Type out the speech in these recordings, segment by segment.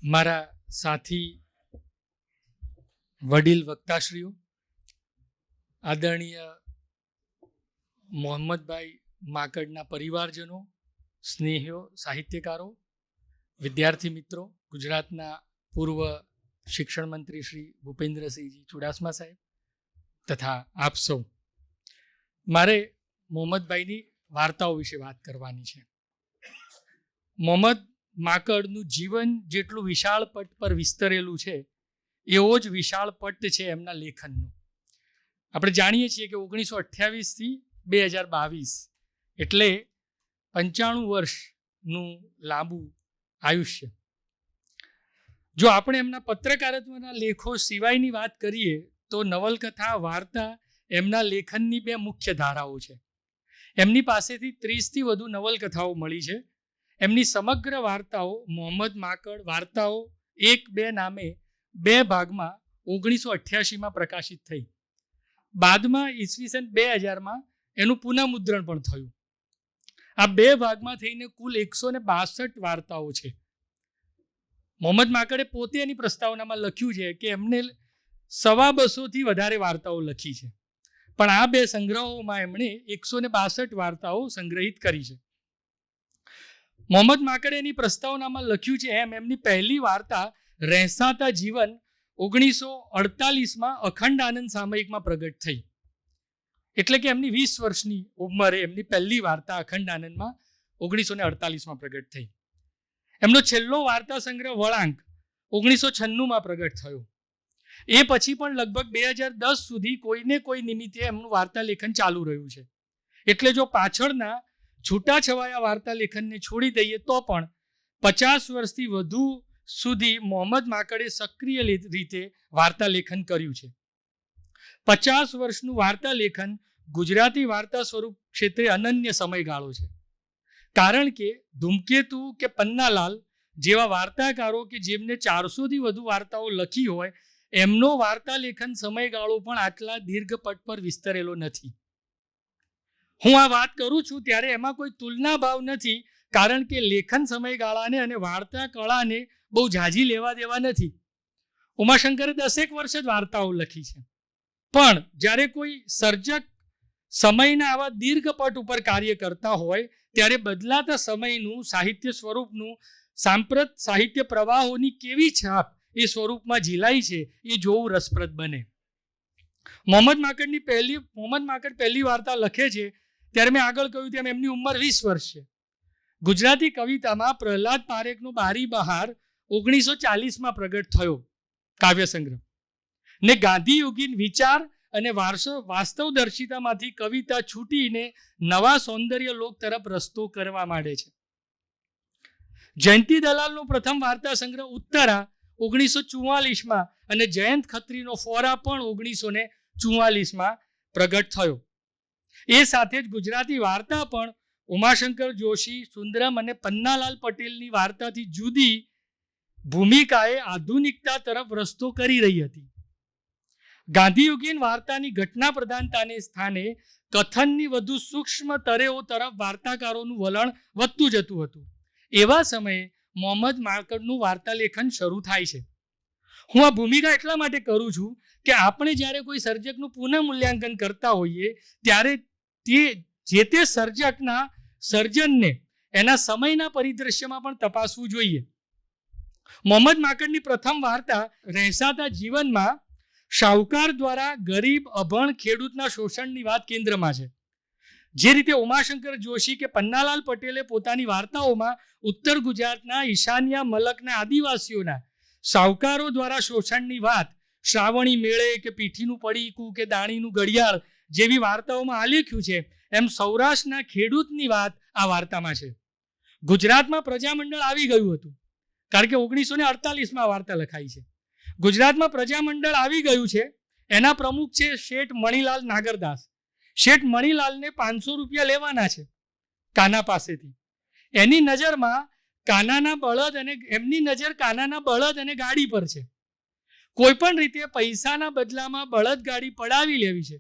મારા સાથી વડીલ વક્તાશ્રીઓ, આદરણીય મોહમ્મદભાઈ માકડના પરિવારજનો, સ્નેહીઓ, સાહિત્યકારો, વિદ્યાર્થી મિત્રો, ગુજરાતના પૂર્વ શિક્ષણ મંત્રી શ્રી ભૂપેન્દ્રસિંહજી ચુડાસમા સાહેબ તથા આપ સૌ, મારે મોહમ્મદભાઈની વાર્તાઓ વિશે વાત કરવાની છે. મોહમ્મદ માકડનું જીવન જેટલું વિશાળ પટ પર વિસ્તરેલું છે એવો જ વિશાળ પટ છે એમના લેખનનો. આપણે જાણીએ છીએ કે 1928 થી 2022 એટલે 95 વર્ષનું લાંબુ આયુષ્ય. જો આપણે એમના પત્રકારત્વના લેખો સિવાયની વાત કરીએ તો નવલકથા, વાર્તા એમના લેખનની બે મુખ્ય ધારાઓ છે. એમની પાસેથી 30 થી વધુ નવલકથાઓ મળી છે. એમની સમગ્ર વાર્તાઓ મોહમ્મદ માકડ વાર્તાઓ 1-2 નામે 2 ભાગમાં 1988માં પ્રકાશિત થઈ. બાદમાં ઈસવીસન 2000માં એનું પુનઃમુદ્રણ પણ થયું. આ 2 ભાગમાં થઈને કુલ 162 વાર્તાઓ છે. મોહમ્મદ માકડે પોતે એની પ્રસ્તાવનામાં લખ્યું છે કે એમને 250 થી વધારે વાર્તાઓ લખી છે, પણ આ 2 સંગ્રહોમાં એમણે 162 વાર્તાઓ સંગ્રહિત કરી છે. મોહમ્મદ માકડે એની પ્રસ્તાવનામાં લખ્યું છે એમ એમની પહેલી વાર્તા રહેસાતા જીવન 1948માં અખંડ આનંદ સામયિકમાં પ્રગટ થઈ. એટલે કે એમની 20 વર્ષની ઉંમરે એમની પહેલી વાર્તા અખંડ આનંદમાં 1948માં પ્રગટ થઈ. એમનો છેલ્લો વાર્તા સંગ્રહ વળાંક 1996માં પ્રગટ થયો. એ પછી પણ લગભગ 2010 સુધી કોઈને કોઈ નિમિત્તે એમનું વાર્તા લેખન ચાલુ રહ્યું છે. એટલે જો પાછળના છૂટાછવાયા વાર્તા લેખનને છોડી દઈએ તો પણ 50 વર્ષથી વધુ સુધી મોહમ્મદ માકડે સક્રિય રીતે વાર્તા લેખન કર્યું છે. 50 વર્ષનું વાર્તા લેખન ગુજરાતી વાર્તા સ્વરૂપ ક્ષેત્રે અનન્ય સમયગાળો છે. કારણ કે ધૂમકેતુ કે પન્નાલાલ જેવા વાર્તાકારો કે જેમને 400 થી વધુ વાર્તાઓ લખી હોય એમનો વાર્તા લેખન સમયગાળો પણ આટલા દીર્ઘ પટ પર વિસ્તરેલો નથી. હું આ વાત કરું છું ત્યારે એમાં કોઈ તુલના ભાવ નથી, કારણ કે લેખન સમયગાળાને અને વાર્તા કળાને બહુ ઝાઝી લેવા દેવા નથી. ઉમાશંકરે 10 વર્ષ જ વાર્તાઓ લખી છે, પણ જ્યારે કોઈ સર્જક સમયના આવા દીર્ઘ પટ ઉપર કાર્ય કરતા હોય ત્યારે બદલાતા સમયનું, સાહિત્ય સ્વરૂપનું, સાંપ્રત સાહિત્ય પ્રવાહોની કેવી છાપ એ સ્વરૂપમાં ઝીલાય છે એ જોવું રસપ્રદ બને. મોહમ્મદ માકડ પહેલી વાર્તા લખે છે ત્યારે મેં આગળ કહ્યું તેમ એમની ઉંમર 20 વર્ષ છે. ગુજરાતી કવિતામાં પ્રહલાદ પારેખનો બારી બહાર 1940માં પ્રગટ થયો કાવ્ય સંગ્રહ ને ગાંધીયુગીન વિચાર અને વાસ્તવદર્શિતામાંથી કવિતા છૂટીને નવા સૌંદર્ય લોક તરફ રસ્તો કરવા માંડે છે. જયંતિ દલાલનો પ્રથમ વાર્તા સંગ્રહ ઉત્તરા 1944માં અને જયંત ખત્રીનો ફોરા પણ 1944માં પ્રગટ થયો. એ સાથે જ ગુજરાતી વાર્તા પણ ઉમાશંકર જોશી, સુંદરમ અને પન્નાલાલ પટેલની વાર્તાથી જુદી ભૂમિકાએ આધુનિકતા તરફ રસ્તો કરી રહી હતી. ગાંધીયુગીન વાર્તાની ઘટના પ્રધાનતાને સ્થાને કથનની વધુ સૂક્ષ્મ તરેઓ તરફ વાર્તાકારોનું વલણ વધતું જતું હતું. એવા સમયે મોહમ્મદ માકડનું વાર્તા લેખન શરૂ થાય છે. હું આ ભૂમિકા એટલા માટે કરું છું કે આપણે જ્યારે કોઈ સર્જકનું પુનઃ મૂલ્યાંકન કરતા હોઈએ ત્યારે તે સર્જકના સર્જનને એના સમયના પરિદ્રશ્યમાં પણ તપાસવું જોઈએ. મોહમ્મદ માકડની પ્રથમ વાર્તા રહેસાતા જીવનમાં શાહુકાર દ્વારા ગરીબ અભણ ખેડૂતના શોષણની વાત કેન્દ્રમાં છે. જે રીતે ઉમાશંકર જોશી કે પન્નાલાલ પટેલે પોતાની વાર્તાઓમાં ઉત્તર ગુજરાતના ઈશાનિયા મલકના આદિવાસીઓના શાહુકારો દ્વારા શોષણની વાત શ્રાવણી મેળે કે પીઠીનું પડીકું કે દાણીનું ઘડિયાળ જેવી વાર્તાઓમાં આલેખ્યું છે, એમ સૌરાષ્ટ્રના ખેડૂતની વાત આ વાર્તામાં છે. ગુજરાતમાં પ્રજામંડળ આવી ગયું હતું, કારણ કે 1948માં આ વાર્તા લખાઈ છે. ગુજરાતમાં પ્રજામંડળ આવી ગયું છે. એના પ્રમુખ છે શેઠ મણીલાલ નાગરદાસ. શેઠ મણીલાલને 500 રૂપિયા લેવાના છે કાના પાસેથી. એમની નજર કાનાના બળદ અને ગાડી પર છે. કોઈ પણ રીતે પૈસાના બદલામાં બળદ ગાડી પડાવી લેવી છે.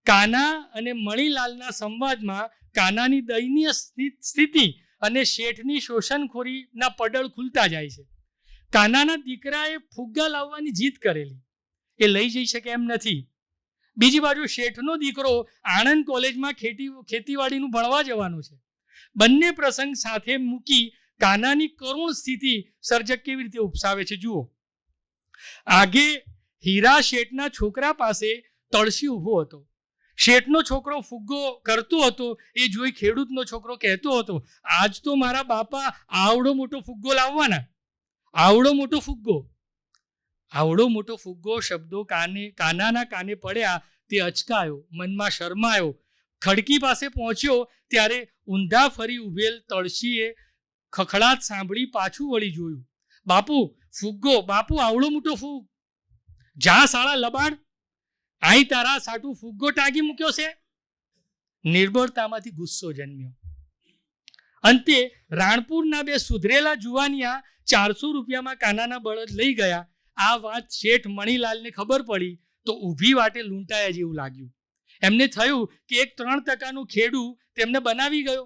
કાના અને મણીલાલના સંવાદમાં કાનાની દયનીય સ્થિતિ અને શેઠની શોષણખોરીના પડળ ખુલતા જાય છે. કાનાના દીકરાએ ફુગ્ગા લાવવાની જીદ કરેલી, એ લઈ જઈ શકે એમ નથી. બીજી બાજુ શેઠનો દીકરો આણંદ કોલેજમાં ખેતીવાડીનું ભણવા જવાનો છે. બંને પ્રસંગ સાથે મૂકી કાનાની કરુણ સ્થિતિ સર્જક કેવી રીતે ઉપસાવે છે જુઓ. આગે હીરા શેઠના છોકરા પાસે તળસી ઊભો હતો. શેઠનો છોકરો ફુગ્ગો કરતો હતો એ જોઈ ખેડૂતનો છોકરો કહેતો હતો, આજ તો મારા બાપા આવડો મોટો ફુગ્ગો લાવવાના. આવડો મોટો ફુગ્ગો શબ્દો કાનાના કાને પડ્યા. તે અચકાયો, મનમાં શરમાયો. ખડકી પાસે પહોંચ્યો ત્યારે ઊંધા ફરી ઉભેલ તળસીએ ખખડાટ સાંભળી પાછું વળી જોયું. બાપુ ફુગ્ગો, બાપુ આવડો મોટો ફૂગ. જા સાળા લબાડ, આઈ તારા સાટું ફુગ્ગો ટાંગી મૂક્યો છે. નિર્બળતામાંથી ગુસ્સો જન્મ્યો. અંતે રાણપુરના 2 સુધરેલા જુવાનિયા 400 રૂપિયામાં કાનાના બળદ લઈ ગયા. આ વાત શેઠ મણીલાલને ખબર પડી તો ઊભી વાટે લૂંટાયા જેવું લાગ્યું. એમને થયું કે એક 3% ખેડૂ તેમને બનાવી ગયો.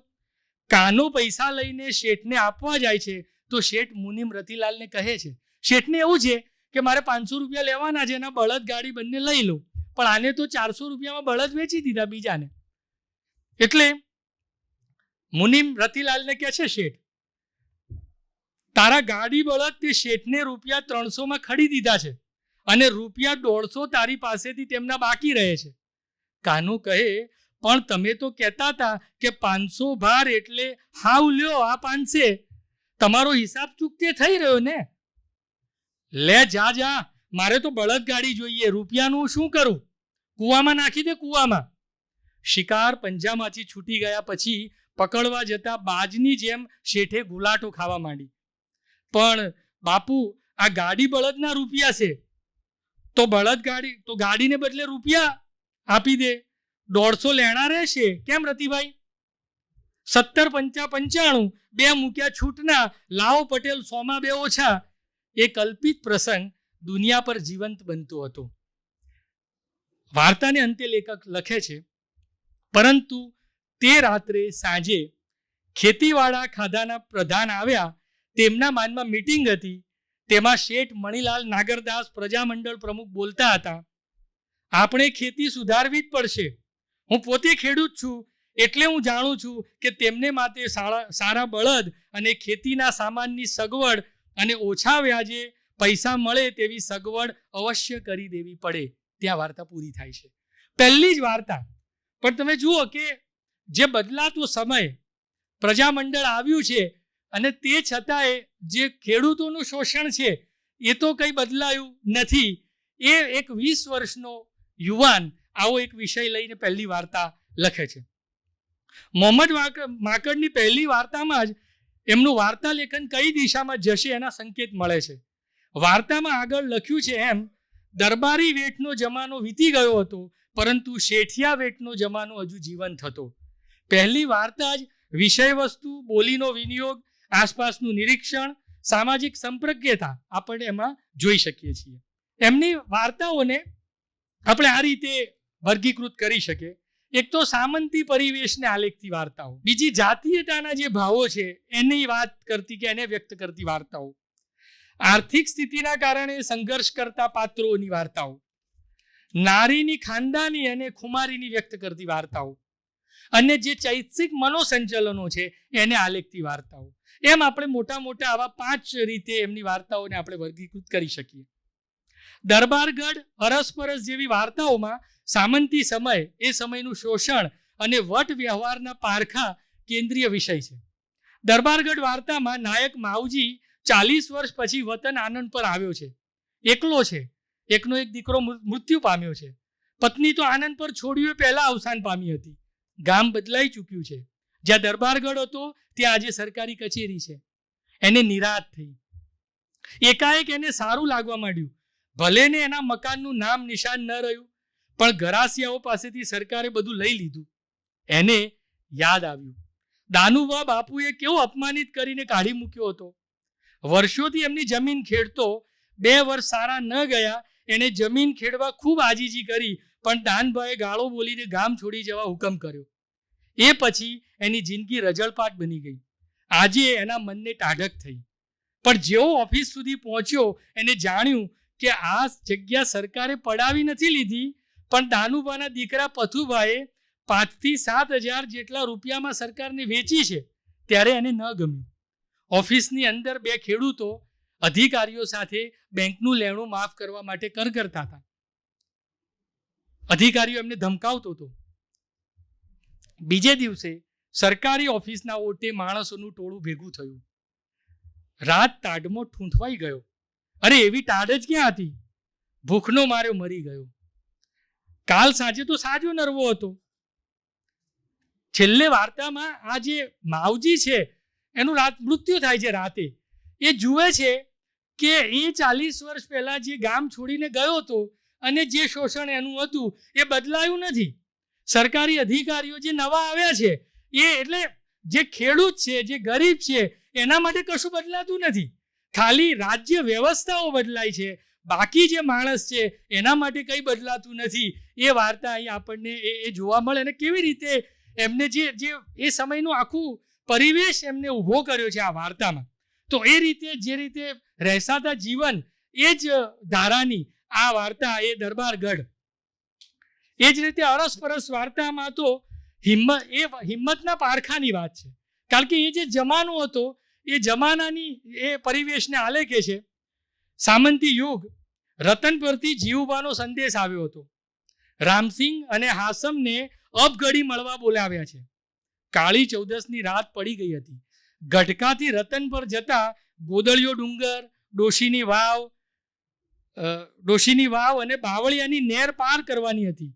કાનો પૈસા લઈને શેઠને આપવા જાય છે તો શેઠ મુનિમ રતિલાલને કહે છે, શેઠને એવું છે કે મારે 500 રૂપિયા લેવાના છે, એના બળદ ગાડી બંને લઈ લો, પણ આને તો 400 રૂપિયામાં બળદ વેચી દીધા બીજાને. એટલે મુનિમ રતિલાલને કહે છે શેઠ, તારા ગાડી બળદ તે શેઠને રૂપિયા 300માં ખડી દીધા છે અને રૂપિયા 150 તારી પાસેથી તેમના બાકી રહે છે. કાનો કહે, પણ તમે તો કહેતા હતા કે 500 ભાર એટલે હાવ લ્યો આ 500. તમારો હિસાબ ચૂકતે થઈ રહ્યો ને. લે જા, મારે તો બળદ ગાડી જોઈએ, રૂપિયાનું શું કરું? કૂવામાં નાખી દે, કૂવામાં. શિકાર પંજામાંથી છૂટી ગયા પછી પકડવા જતા બાજની જેમ શેઠે ગુલાટો ખાવા માંડી. પણ બાપુ આ ગાડી બળદના રૂપિયા છે, તો ગાડીને બદલે રૂપિયા આપી દે. 150 લેણા રહેશે કેમ રતિભાઈ? 70 5 95, 2 મૂક્યા છૂટના, લાવો પટેલ 100માં 2 ઓછા. એ કલ્પિત પ્રસંગ દુનિયા પર જીવંત બનતો હતો. વાર્તાને અંતે લેખક લખે છે, પરંતુ તે રાત્રે સાંજે ખેતીવાડા ખાધાના પ્રધાન આવ્યા. તેમના માનમાં મીટિંગ હતી. તેમાં શેઠ મણીલાલ નાગરદાસ પ્રજામંડળ પ્રમુખ બોલતા હતા, આપણે ખેતી સુધારવી જ પડશે. હું પોતે ખેડૂત છું, એટલે હું જાણું છું કે તેમને માટે સારા બળદ અને ખેતીના સામાનની સગવડ અને ઓછા વ્યાજે પૈસા મળે તેવી સગવડ અવશ્ય કરી દેવી પડે. ત્યાં વાર્તા પૂરી થાય છે. પહેલી જ વાર્તા. પણ તમે જુઓ કે જે બદલાતો સમય, પ્રજામંડળ આવ્યું છે અને તે છતાંય જે ખેડૂતોનું શોષણ છે એ તો કંઈ બદલાયું નથી. એ એક 20 વર્ષનો યુવાન આવો એક વિષય લઈને પહેલી વાર્તા લખે છે. મોહમ્મદ માંકડની પહેલી વાર્તામાં જ એમનું વાર્તા લેખન કઈ દિશામાં જશે એના સંકેત મળે છે. વાર્તામાં આગળ લખ્યું છે એમ, દરબારી વેઠનો જમાનો વીતી ગયો હતો, પરંતુ શેઠિયા વેઠનો જમાનો હજુ જીવંત હતો. પહેલી વાર્તા જ વિષય વસ્તુ, બોલીનો વિનિયોગ, આસપાસનું નિરીક્ષણ, સામાજિક સંપ્રજ્ઞતા આપણે એમાં જોઈ શકીએ છીએ. એમની વાર્તાઓને આપણે આ રીતે વર્ગીકૃત કરી શકીએ. એક તો સામંતી પરિવેશને આલેખતી વાર્તાઓ, બીજી જાતીયતાના જે ભાવો છે એની વાત કરતી કે એને વ્યક્ત કરતી વાર્તાઓ, આર્થિક સ્થિતિના કારણે સંઘર્ષ કરતા પાત્રોની વાર્તાઓ, નારીની ખાનદાની અને ખુમારીની વ્યક્ત કરતી વાર્તાઓ, અને જે ચૈતસિક મનોસંચલનો છે એને આલેખતી વાર્તાઓ. એમ આપણે મોટા મોટા આવા 5 રીતે એમની વાર્તાઓને આપણે વર્ગીકૃત કરી શકીએ. દરબારગઢ, અરસપરસ જેવી વાર્તાઓમાં સામંતી સમય, એ સમયનું શોષણ અને વટ વ્યવહારના પારખા કેન્દ્રીય વિષય છે. દરબારગઢ વાર્તામાં નાયક માવજી 40 વર્ષ પછી વતન આનંદ પર આવ્યો છે, એકલો છે. એકનો એક દીકરો મૃત્યુ પામ્યો છે. પત્ની તો આનંદ પર છોડ્યું પહેલા અવસાન પામી હતી. ગામ બદલાઈ ચૂક્યું છે. જ્યાં દરબારગઢ હતો ત્યાં આજે સરકારી કચેરી છે. એને નિરાશ થઈ. એકાએક એને સારું લાગવા માંડ્યું. ભલે ને એના મકાનનું નામ નિશાન ન રહ્યું, પણ ગરાસિયાઓ પાસેથી સરકારે બધું લઈ લીધું. એને યાદ આવ્યું દાનુભા બાપુએ કેવો અપમાનિત કરીને કાઢી મૂક્યો હતો. વર્ષોથી એમની જમીન ખેડતો. 2 વર્ષ સારા ન ગયા. એને જમીન ખેડવા ખૂબ આજીજી કરી, પણ દાનભાઈએ ગાળો બોલીને ગામ છોડી જવા હુકમ કર્યો. એ પછી એની જિંદગી રજળપાટ બની ગઈ. આજે એના મનને ટાઢક થઈ. પણ જેવો ઓફિસ સુધી પહોંચ્યો એને જાણ્યું કે આ જગ્યા સરકારે પડાવી નથી લીધી, પણ દાનુભાના દીકરા પથુભાઈએ 5 થી 7 હજાર જેટલા રૂપિયામાં સરકારને વેચી છે. ત્યારે એને ન ગમ્યું. ઓફિસની અંદર 2 ખેડૂતો અધિકારીઓ સાથે બેંકનું લેણું માફ કરવા માટે કરતા હતા. અધિકારીઓ એમને ધમકાવતો હતો. બીજે દિવસે સરકારી ઓફિસના ઓટે માણસોનું ટોળું ભેગું થયું. રાત ટાઢમાં ઠૂંઠવાઈ ગયો. અરે એવી ટાઢ જ ક્યાં હતી? ભૂખનો માર્યો મરી ગયો. કાલ સાંજે તો સાજો નરવો હતો. છેલ્લે વાર્તામાં આ જે માવજી છે એનું મૃત્યુ થાય છે રાતે. એ જુએ છે કે એ 40 વર્ષ પહેલા જે ગામ છોડીને ગયો હતો અને જે શોષણ એનું હતું એ બદલાયું નથી. સરકારી અધિકારીઓ જે નવા આવ્યા છે એ એટલે જે ખેડૂત છે, જે ગરીબ છે, એના માટે કશું બદલાતું નથી. ખાલી રાજ્ય વ્યવસ્થાઓ બદલાય છે, બાકી જે માણસ છે એના માટે કંઈ બદલાતું નથી. એ વાર્તા અહીં આપણને એ જોવા મળે. અને કેવી રીતે એમને જે એ સમયનું આખું પરિવેશ એમને ઊભો કર્યો છે આ વાર્તામાં. તો એ રીતે જે રીતે રહેસાતા જીવન એ જ ધારાની આ વાર્તા એ દરબારગઢ. એ જ રીતે અરસપરસ વાર્તામાં તો હિંમતના પારખાની વાત છે. કારણ કે એ જે જમાનો હતો એ જમાનાની એ પરિવેશને આલેખે છે. સામંતી યુગ રતન પરથી જીવુબાનો સંદેશ આવ્યો હતો. રામસિંહ અને હાસમને અબઘડી મળવા બોલાવ્યા છે. કાળી ચૌદસની રાત પડી ગઈ હતી. ગઢકાથી રતન પર જતા ગોદળિયો ડુંગર, ડોશીની વાવ અને બાવળિયાની નેર પાર કરવાની હતી.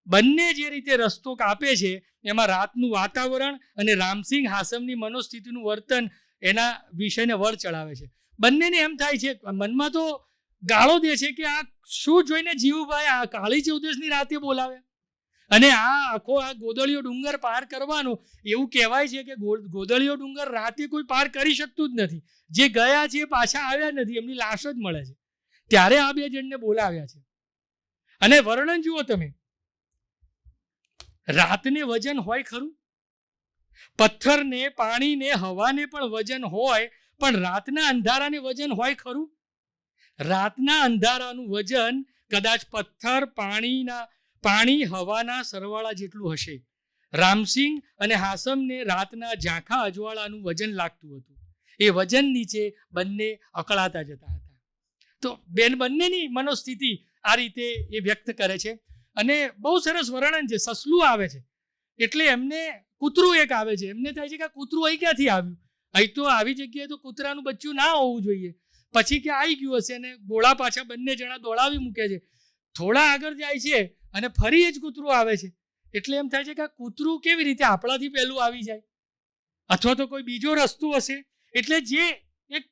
બંને જે રીતે રસ્તો કાપે છે એમાં રાતનું વાતાવરણ અને રામસિંહ હાસમની મનોસ્થિતિનું વર્તન એના વિષયને વળ ચડાવે છે. બંનેને એમ થાય છે, મનમાં તો ગાળો દે છે કે આ શું જોઈને જીવુભાઈ આ કાળી ચૌદસની રાતે બોલાવ્યા. અને આ આખો આ ગોદળિયો ડુંગર પાર કરવાનો એવું કહેવાય છે કે ગોદળિયો ડુંગર રાતે કોઈ પાર કરી શકતું જ નથી. જે ગયા છે પાછા આવ્યા નથી, એમની લાશ જ મળે છે. ત્યારે આ 2 જણને બોલાવ્યા છે. અને વર્ણન જુઓ તમે. રાતને વજન હોય ખરું? પથ્થરને, પાણીને, હવાને પણ વજન હોય, પણ રાતના અંધારાને વજન હોય ખરું? રાતના અંધારાનું વજન કદાચ પથ્થર, પાણી, હવાના સરવાળા જેટલું હશે. રામસિંહ અને હાસમને રાતના ઝાંખા અજવાળાનું વજન લાગતું હતું. એ વજન નીચે બંને અકળાતા જતા હતા. તો બંનેની મનોસ્થિતિ આ રીતે એ વ્યક્ત કરે છે. અને બહુ સરસ વર્ણન છે. સસલું આવે છે એટલે એમને કૂતરું એક આવે છે. એમને થાય છે કે આ કૂતરું અહીં ક્યાંથી આવ્યું? અહીં તો આવી જગ્યાએ તો કૂતરાનું બચ્ચું ના હોવું જોઈએ. પછી કે આવી ગયું હશે અને ગોળા પાછા બંને જણા દોડાવી મૂકે છે. થોડા આગળ જાય છે અને ફરી એ જ કૂતરું આવે છે. એટલે એમ થાય છે કે આ કૂતરું કેવી રીતે આપણાથી પહેલું આવી જાય? અથવા તો કોઈ બીજો રસ્તો હશે. એટલે જે એક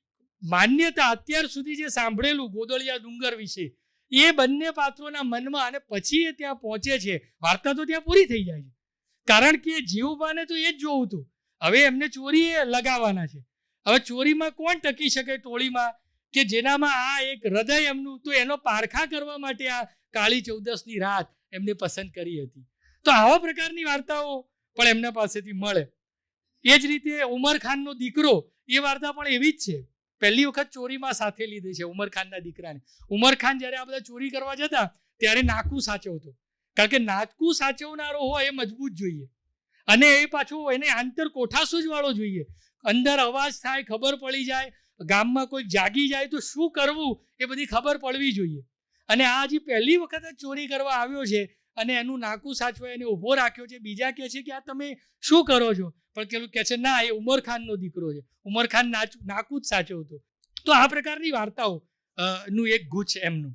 માન્યતા અત્યાર સુધી જે સાંભળેલું ગોદળિયા ડુંગર વિશે એ બંને પાત્રોના મનમાં, અને પછી એ ત્યાં પહોંચે છે. વાર્તા તો ત્યાં પૂરી થઈ જાય છે. કારણ કે જીવુબાને તો એ જ જોવું હતું. હવે એમને ચોરી લગાવવાના છે. હવે ચોરીમાં કોણ ટકી શકે ટોળીમાં કે જેનામાં આ એક હૃદય એમનું, તો એનો પારખા કરવા માટે આ કાળી ચૌદસની રાત એમને પસંદ કરી હતી. તો આવા પ્રકારની વાર્તાઓ પણ એમના પાસેથી મળે. એ જ રીતે ઉમરખાનનો દીકરો, એ વાર્તા પણ એવી જ છે. પહેલી વખત ચોરીમાં સાથે લીધી છે ઉમરખાનના દીકરાને. ઉમરખાન જ્યારે આ બધા ચોરી કરવા જતા ત્યારે નાકું સાચવતો. કારણ કે નાકું સાચવનારો હોય એ મજબૂત જોઈએ, અને એ પાછું એને આંતર કોઠાસૂઝ વાળો જોઈએ. અંદર અવાજ થાય, ખબર પડી જાય, ગામમાં કોઈ જાગી જાય તો શું કરવું એ બધી ખબર પડવી જોઈએ. અને આ જે પહેલી વખત ચોરી કરવા આવ્યો છે અને એનું નાકું સાચવા એને ઊભો રાખ્યો છે. બીજા કહે છે કે આ તમે શું કરો છો? પણ પેલું કહે છે ના, એ ઉમરખાનનો દીકરો છે. ઉમરખાન નાકું જ સાચવતો. તો આ પ્રકારની વાર્તાઓ નું એક ગુચ્છ એમનું.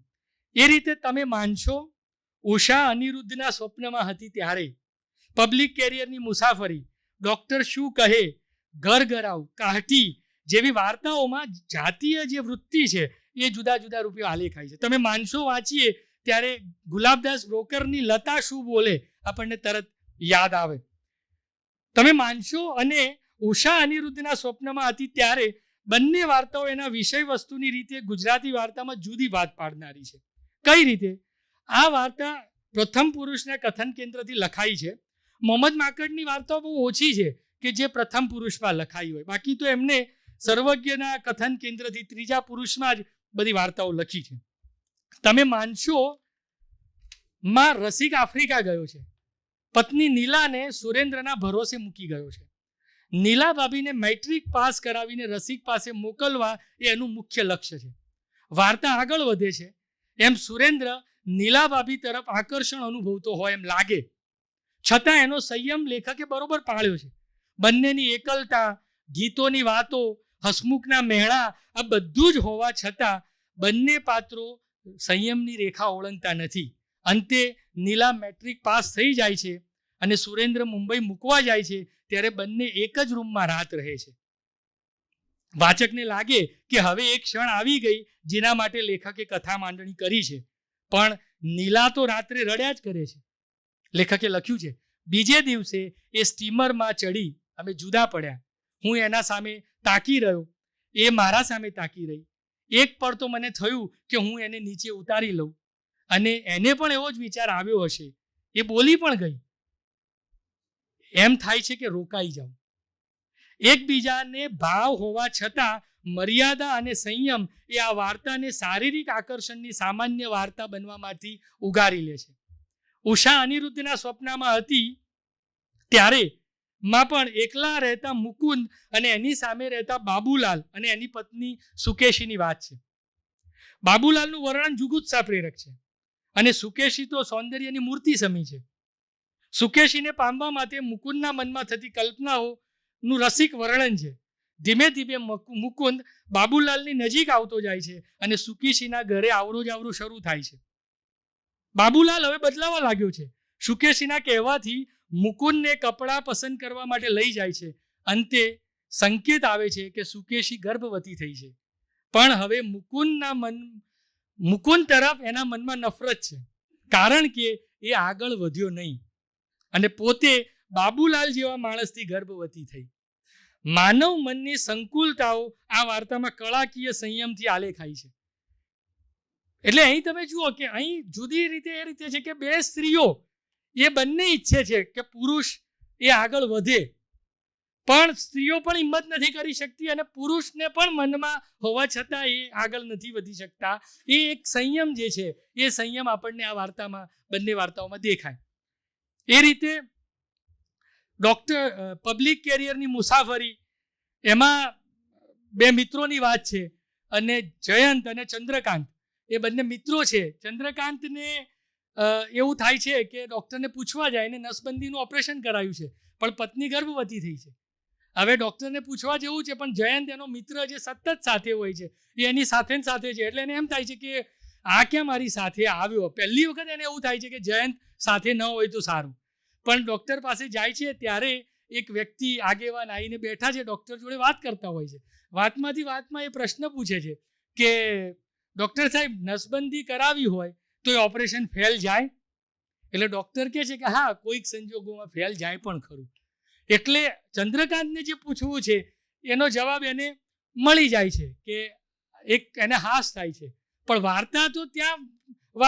એ રીતે તમે માનશો, ઉષા અનિરુદ્ધના સ્વપ્નમાં હતી ત્યારે, પબ્લિક કેરિયરની મુસાફરી, ડોક્ટર શું કહે, ઘરઘરાવ, કાહટી જેવી વાર્તાઓમાં જાતીય જે વૃત્તિ છે એ જુદા જુદા રૂપે આલેખાય છે. તમે માનશો વાંચીએ ત્યારે ગુલાબદાસ બ્રોકરની લતા શું બોલે આપણને તરત યાદ આવે. તમે માનશો અને ઉષા અનિરુદ્ધના સ્વપ્નમાં હતી ત્યારે બંને વાર્તાઓ એના વિષય વસ્તુની રીતે ગુજરાતી વાર્તામાં જુદી વાત પાડનારી છે. કઈ રીતે? આ વાર્તા પ્રથમ પુરુષના કથન કેન્દ્રથી લખાઈ છે. મોહમ્મદ માંકડની વાર્તાઓ બહુ ઓછી છે કે જે પ્રથમ પુરુષમાં લખાઈ હોય, બાકી તો એમને સર્વજ્ઞના કથન કેન્દ્રથી ત્રીજા પુરુષમાં જ બધી વાર્તાઓ લખી છે. તમે માનશો, માં રસિક આફ્રિકા ગયો છે, પત્ની નીલાને સુરેન્દ્રના ભરોસે મૂકી ગયો છે. નીલા ભાભીને મેટ્રિક પાસ કરાવીને રસિક પાસે મોકલવા એ એનું મુખ્ય લક્ષ્ય છે. વાર્તા આગળ વધે છે એમ સુરેન્દ્ર નીલા ભાભી તરફ આકર્ષણ અનુભવતો હોય એમ લાગે, છતાં એનો સંયમ લેખકે બરોબર પાળ્યો છે. બંનેની એકલતા, ગીતોની વાતો, હસમુખના મહેણા, આ બધું જ હોવા છતાં બંને પાત્રો સંયમની રેખા ઓળંગતા નથી. અંતે નીલા મેટ્રિક પાસ થઈ જાય છે અને સુરેન્દ્ર મુંબઈ મૂકવા જાય છે ત્યારે બંને એક જ રૂમમાં રાત રહે છે. વાચકને લાગે કે હવે એક ક્ષણ આવી ગઈ જેના માટે લેખકે કથા માંડણી કરી છે, પણ નીલા તો રાત્રે રડ્યા જ કરે છે. લેખકે લખ્યું છે, બીજે દિવસે એ સ્ટીમરમાં ચડી અમે જુદા પડ્યા. હું એના સામે તાકી રહ્યો, એ મારા સામે તાકી રહી. એક પળ તો મને થયું કે હું એને નીચે ઉતારી લઉં, અને એને પણ એવો જ વિચાર આવ્યો હશે. એ બોલી પણ ગઈ. એમ થાય છે કે રોકાઈ જાઉં. એકબીજાને ભાવ હોવા છતાં મર્યાદા અને સંયમ એ આ વાર્તાને શારીરિક આકર્ષણની સામાન્ય વાર્તા બનવામાંથી ઉગારી લે છે. ઉષા અનિરુદ્ધના સ્વપ્નમાં હતી ત્યારે માં પણ એકલા રહેતા મુકુંદ અને એની સામે રહેતા બાબુલાલ અને એની પત્ની સુકેશીની વાત છે. બાબુલાલનું વર્ણન જુગુપ્સા પ્રેરક છે અને સુકેશી તો સૌંદર્યની મૂર્તિ સમી છે. સુકેશીને પામવા માટે મુકુંદના મનમાં થતી કલ્પનાઓનું રસિક વર્ણન છે. ધીમે ધીમે મુકુંદ બાબુલાલની નજીક આવતો જાય છે અને સુકેશીના ઘરે આવરો જાવરો શરૂ થાય છે. બાબુલાલ હવે બદલાવા લાગ્યો છે. સુકેશીના કહેવાથી મુકુંદને કપડાં પસંદ કરવા માટે લઈ જાય છે. અંતે સંકેત આવે છે કે સુકેશી ગર્ભવતી થઈ છે, પણ હવે મુકુંદ તરફ એના મનમાં નફરત છે, કારણ કે એ આગળ વધ્યો નહીં અને પોતે બાબુલાલ જેવા માણસથી ગર્ભવતી થઈ. માનવ મનની સંકુલતાઓ આ વાર્તામાં કળાકીય સંયમથી આલેખાઈ છે. એટલે અહીં તમે જુઓ કે અહીં જુદી રીતે એ રીતે છે કે બે સ્ત્રીઓ એ બંને ઈચ્છે છે કે પુરુષ એ આગળ વધે, પણ સ્ત્રીઓ પણ હિંમત નથી કરી શકતી અને પુરુષને પણ મનમાં હોવા છતાં એ આગળ નથી વધી શકતા. એ એક સંયમ જે છે એ સંયમ આપણને આ વાર્તામાં, બંને વાર્તાઓમાં દેખાય. એ રીતે પબ્લિક કેરિયરની મુસાફરી, એમાં બે મિત્રોની વાત છે અને જયંત અને ચંદ્રકાંત એ બંને મિત્રો છે. ચંદ્રકાંતને એવું થાય છે કે ડૉક્ટરને પૂછવા જાય એને નસબંધીનું ઓપરેશન કરાયું છે પણ પત્ની ગર્ભવતી થઈ છે. હવે ડૉક્ટરને પૂછવા જેવું છે પણ જયંત એનો મિત્ર જે સતત સાથે હોય છે એ એની સાથે ને સાથે છે, એટલે એને એમ થાય છે કે આ ક્યાં મારી સાથે આવ્યો. પહેલી વખત એને એવું થાય છે કે જયંત સાથે ન હોય તો સારું. પણ ડૉક્ટર પાસે જાય છે ત્યારે એક વ્યક્તિ આગેવાન આવીને બેઠા છે, ડૉક્ટર જોડે વાત કરતા હોય છે. વાતમાં એ પ્રશ્ન પૂછે છે કે ડૉક્ટર સાહેબ, નસબંધી કરાવી હોય તો એ ઓપરેશન ફેલ જાય? એટલે ડૉક્ટર કહે છે કે હા, કોઈક સંજોગોમાં ફેલ જાય પણ ખરું. એટલે ચંદ્રકાંતને જે પૂછવું છે એનો જવાબ એને મળી જાય છે કે એક એને હાસ થાય છે. પણ વાર્તા તો ત્યાં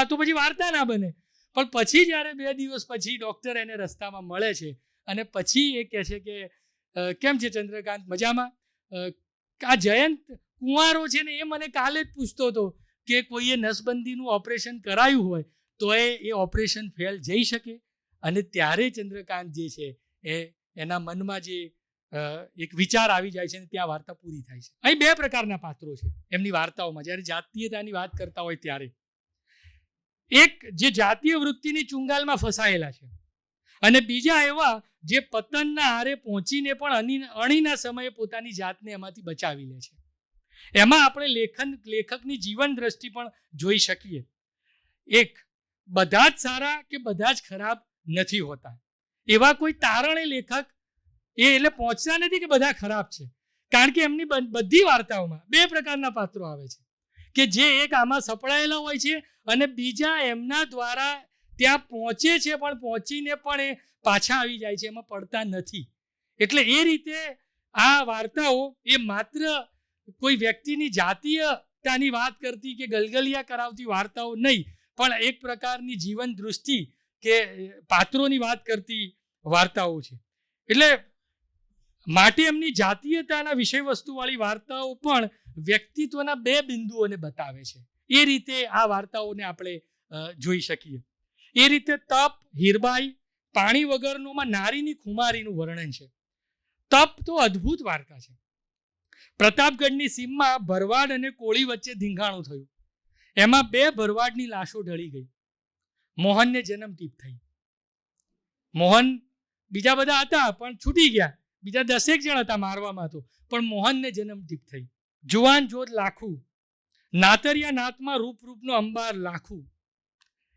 તો પછી વાર્તા ના બને. પણ પછી જ્યારે 2 દિવસ પછી ડૉક્ટર એને રસ્તામાં મળે છે અને પછી એ કહે છે કે કેમ છે ચંદ્રકાંત, મજામાં? આ જયંત કુંવારો છે ને એ મને કાલે જ પૂછતો હતો કે કોઈએ નસબંધીનું ઓપરેશન કરાયું હોય તો એ ઓપરેશન ફેલ જઈ શકે. અને ત્યારે ચંદ્રકાંત જે છે એના મનમાં જે એક વિચાર આવી જાય છે ને ત્યાં વાર્તા પૂરી થાય છે. અહીં 2 પ્રકારના પાત્રો છે એમની વાર્તાઓમાં જ્યારે જાતીયતાની વાત કરતા હોય ત્યારે. એક જે જાતીય વૃત્તિની ચુંગાલમાં ફસાયેલા છે અને બીજા એવા જે પતનના આરે પહોંચીને પણ અણીના સમયે પોતાની જાતને એમાંથી બચાવી લે છે. એમાં આપણે લેખકની જીવન દ્રષ્ટિ પણ જોઈ શકીએ. એક, બધા જ સારા કે બધા જ ખરાબ નથી હોતા. એવા કોઈ તારણે લેખક એટલે પહોંચતા નથી કે બધા ખરાબ છે. કારણ કે એમની બધી વાર્તાઓમાં બે પ્રકારના પાત્રો આવે છે કે જે એક આમાં સપડાયેલા હોય છે અને બીજા એમના દ્વારા ત્યાં પહોંચે છે, પણ પહોંચીને પણ એ પાછા આવી જાય છે, એમાં પડતા નથી. એટલે એ રીતે આ વાર્તાઓ એ માત્ર કોઈ વ્યક્તિની જાતીયતાની વાત કરતી કે ગલગલિયા કરાવતી વાર્તાઓ નહીં, પણ એક પ્રકારની જીવન દૃષ્ટિ કે પાત્રોની વાત કરતી વાર્તાઓ છે. એટલે માટે એમની જાતીયતાના વિષય વસ્તુવાળી વાર્તાઓ પણ વ્યક્તિત્વના બે બિંદુઓને બતાવે છે. એ રીતે આ વાર્તાઓને આપણે જોઈ શકીએ. એ રીતે તપ, હીરબાઈ, પાણી વગરનુંમાં નારીની ખુમારીનું વર્ણન છે. તપ તો અદ્ભુત વાર્તા છે. પ્રતાપગઢની સીમમાં ભરવાડ અને કોળી વચ્ચે ધીંગાણું થયું. એમાં 2 ભરવાડની લાશો ઢળી ગઈ. મોહનને જન્મટીપ થઈ. મોહન બીજા બધા હતા પણ છૂટી ગયા. બીજા 10 જણ હતા મારવામાં તો, પણ મોહનને જન્મટીપ થઈ. જુવાન જોત લાખું, નાતરિયા નાતમાં રૂપનો અંબાર લાખું.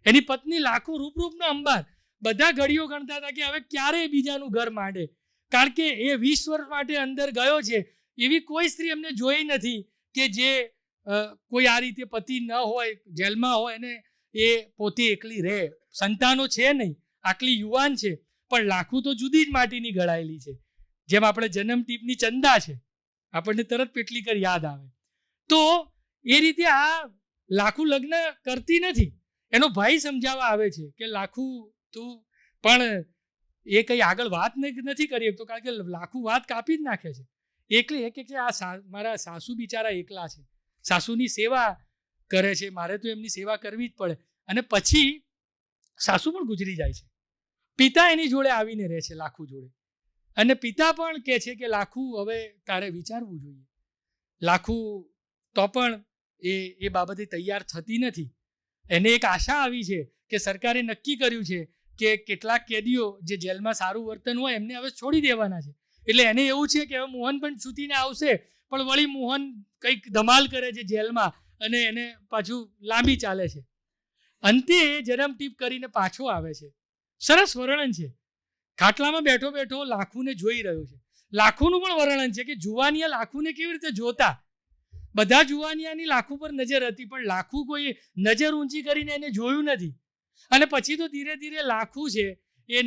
એની પત્ની લાખું રૂપનો અંબાર. બધા ઘડીઓ ગણતા હતા કે હવે ક્યારે બીજાનું ઘર માંડે, કારણ કે એ 20 વર્ષ માટે અંદર ગયો છે. એવી કોઈ સ્ત્રી એમને જોઈ નથી કે જે કોઈ આ રીતે પતિ ન હોય, જેલમાં હોય અને એ પોતે એકલી રહે. સંતાનો છે નહીં, આટલી યુવાન છે, પણ લાખું તો જુદી જ માટીની ઘડાયેલી છે. જેમ આપણે જન્મટીપની ચંદા છે, આપણને તરત પેટલીકર યાદ આવે. તો એ રીતે આ લાખું લગ્ન કરતી નથી. એનો ભાઈ સમજાવવા આવે છે કે લાખું તું પણ એ કંઈ આગળ વાત નથી કરી શકતો, કારણ કે લાખું વાત કાપી જ નાખે છે. એકલી એક છે આ મારા સાસુ બિચારા એકલા છે, સાસુની સેવા કરે છે, મારે તો એમની સેવા કરવી જ પડે. અને પછી સાસુ પણ ગુજરી જાય છે. પિતા એની જોડે આવીને રહે છે લાખું જોડે, અને પિતા પણ કહે છે કે લાખું હવે તારે વિચારવું જોઈએ. લાખું તો પણ એ બાબતે તૈયાર થતી નથી. એને એક આશા આવી છે કે સરકારે નક્કી કર્યું છે કે કેટલાક કેદીઓ જે જેલમાં સારું વર્તન હોય એમને હવે છોડી દેવાના છે. એટલે એને એવું છે કે હવે મોહન પણ છૂટીને આવશે, પણ વળી મોહન કંઈક ધમાલ કરે છે જેલમાં અને એને પાછું લાંબી ચાલે છે. અંતે જન્મટીપ કરીને પાછો આવે છે. સરસ વર્ણન છે. ખાટલામાં બેઠો બેઠો લાખુને જોઈ રહ્યો છે. લાખુનું પણ વર્ણન છે કે જુવાનિયા લાખુને કેવી રીતે જોતા. બધા જુવાનિયાની લાખુ પર નજર હતી, પણ લાખુ કોઈ નજર ઊંચી કરીને એને જોયું નથી. અને પછી તો ધીરે ધીરે લાખુ છે એ